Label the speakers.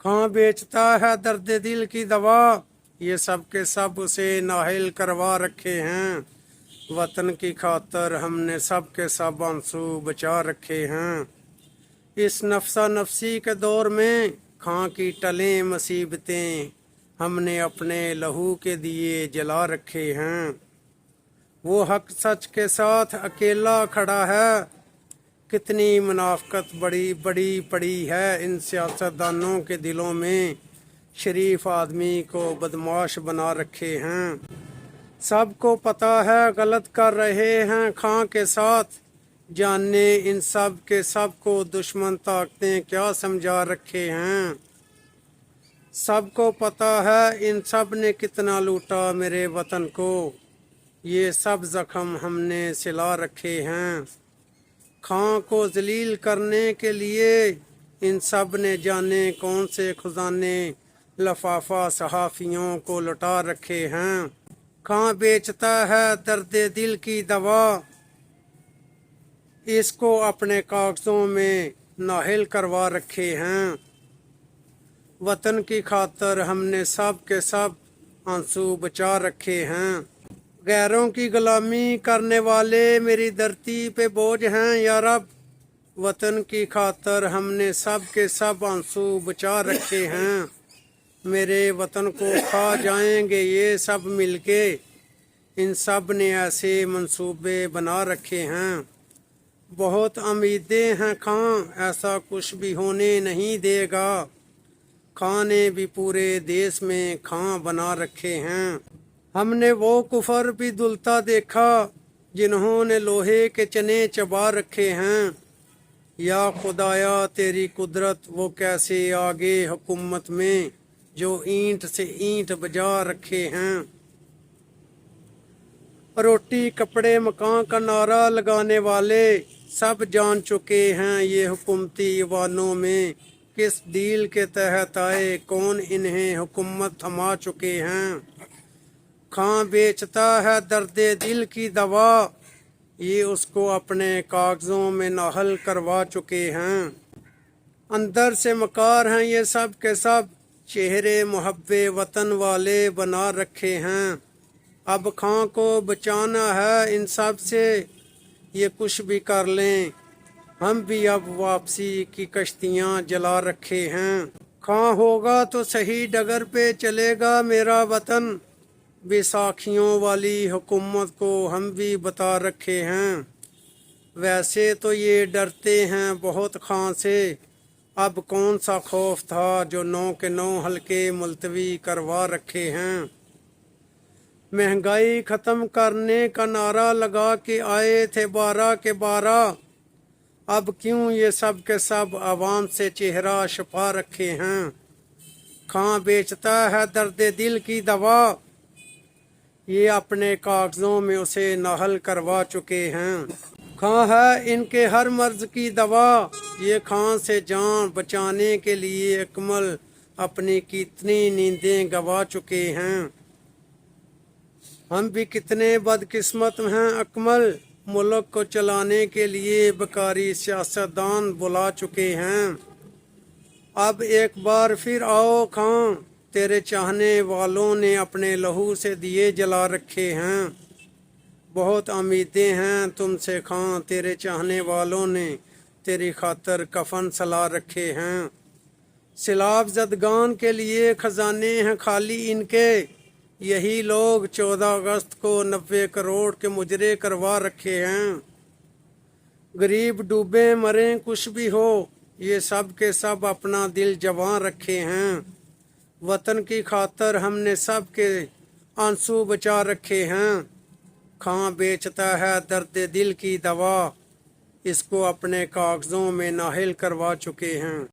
Speaker 1: कहाँ बेचता है दर्द दिल की दवा, ये सब के सब उसे नाहिल करवा रखे हैं। वतन की खातर हमने सब के सब आंसू बचा रखे हैं। इस नफसा नफसी के दौर में खां की टलें मुसीबतें हमने अपने लहू के दिए जला रखे हैं। वो हक सच के साथ अकेला खड़ा है, कितनी मुनाफकत बड़ी बड़ी पड़ी है इन सियासतदानों के दिलों में। शरीफ आदमी को बदमाश बना रखे हैं। सबको पता है गलत कर रहे हैं खां के साथ, जानने इन सब के सब को दुश्मन ताकतें क्या समझा रखे हैं। सबको पता है इन सब ने कितना लूटा मेरे वतन को, ये सब जख्म हमने सिला रखे हैं। खां को जलील करने के लिए इन सब ने जाने कौन से खजाने लफाफा सहाफियों को लुटा रखे हैं। खां बेचता है दर्द दिल की दवा, इसको अपने कागजों में नाहिल करवा रखे हैं। वतन की खातर हमने सब के सब आंसू बचा रखे हैं। गैरों की गुलामी करने वाले मेरी धरती पे बोझ हैं या रब, वतन की खातर हमने सब के सब आंसू बचा रखे हैं। मेरे वतन को खा जाएंगे ये सब मिलके, इन सब ने ऐसे मंसूबे बना रखे हैं। बहुत उम्मीदें हैं खां ऐसा कुछ भी होने नहीं देगा, खां ने भी पूरे देश में खां बना रखे हैं। हमने वो कुफर भी दुलता देखा जिन्होंने लोहे के चने चबा रखे हैं। या खुदाया तेरी कुदरत वो कैसे आगे हुकूमत में जो ईंट से ईंट बजा रखे हैं। रोटी कपड़े मकान का नारा लगाने वाले सब जान चुके हैं ये हुकूमती ईवानों में किस डील के तहत आए, कौन इन्हें हुकूमत थमा चुके हैं। खां बेचता है दर्द दिल की दवा, ये उसको अपने कागजों में नाहल करवा चुके हैं। अंदर से मकार हैं ये सब के सब, चेहरे मुहब्बे वतन वाले बना रखे हैं। अब खां को बचाना है इन सब से, ये कुछ भी कर लें हम भी अब वापसी की कश्तियां जला रखे हैं। खां होगा तो सही डगर पे चलेगा मेरा वतन, बैसाखियों वाली हुकूमत को हम भी बता रखे हैं। वैसे तो ये डरते हैं बहुत खां से, अब कौन सा खौफ था जो 9 के 9 हल्के मुलतवी करवा रखे हैं। महंगाई ख़त्म करने का नारा लगा के आए थे 12 के 12, अब क्यों ये सब के सब आवाम से चेहरा छुपा रखे हैं। खां बेचता है दर्द दिल की दवा, ये अपने कागजों में उसे नाहल करवा चुके हैं। खां है इनके हर मर्ज की दवा, ये खां से जान बचाने के लिए अकमल अपनी कितनी नींदें गवा चुके हैं। हम भी कितने बदकिस्मत हैं अकमल, मुल्क को चलाने के लिए बेकारी सियासतदान बुला चुके हैं। अब एक बार फिर आओ खां, तेरे चाहने वालों ने अपने लहू से दिए जला रखे हैं। बहुत उम्मीदें हैं तुमसे खां, तेरे चाहने वालों ने तेरी खातर कफन सला रखे हैं। सिलाब जदगान के लिए खजाने हैं खाली इनके, यही लोग 14 अगस्त को 90 करोड़ के मुजरे करवा रखे हैं। गरीब डूबे मरे कुछ भी हो, ये सब के सब अपना दिल जवां रखे हैं। वतन की खातर हमने सब के आंसू बचा रखे हैं। खां बेचता है दर्द दिल की दवा, इसको अपने कागजों में नाहिल करवा चुके हैं।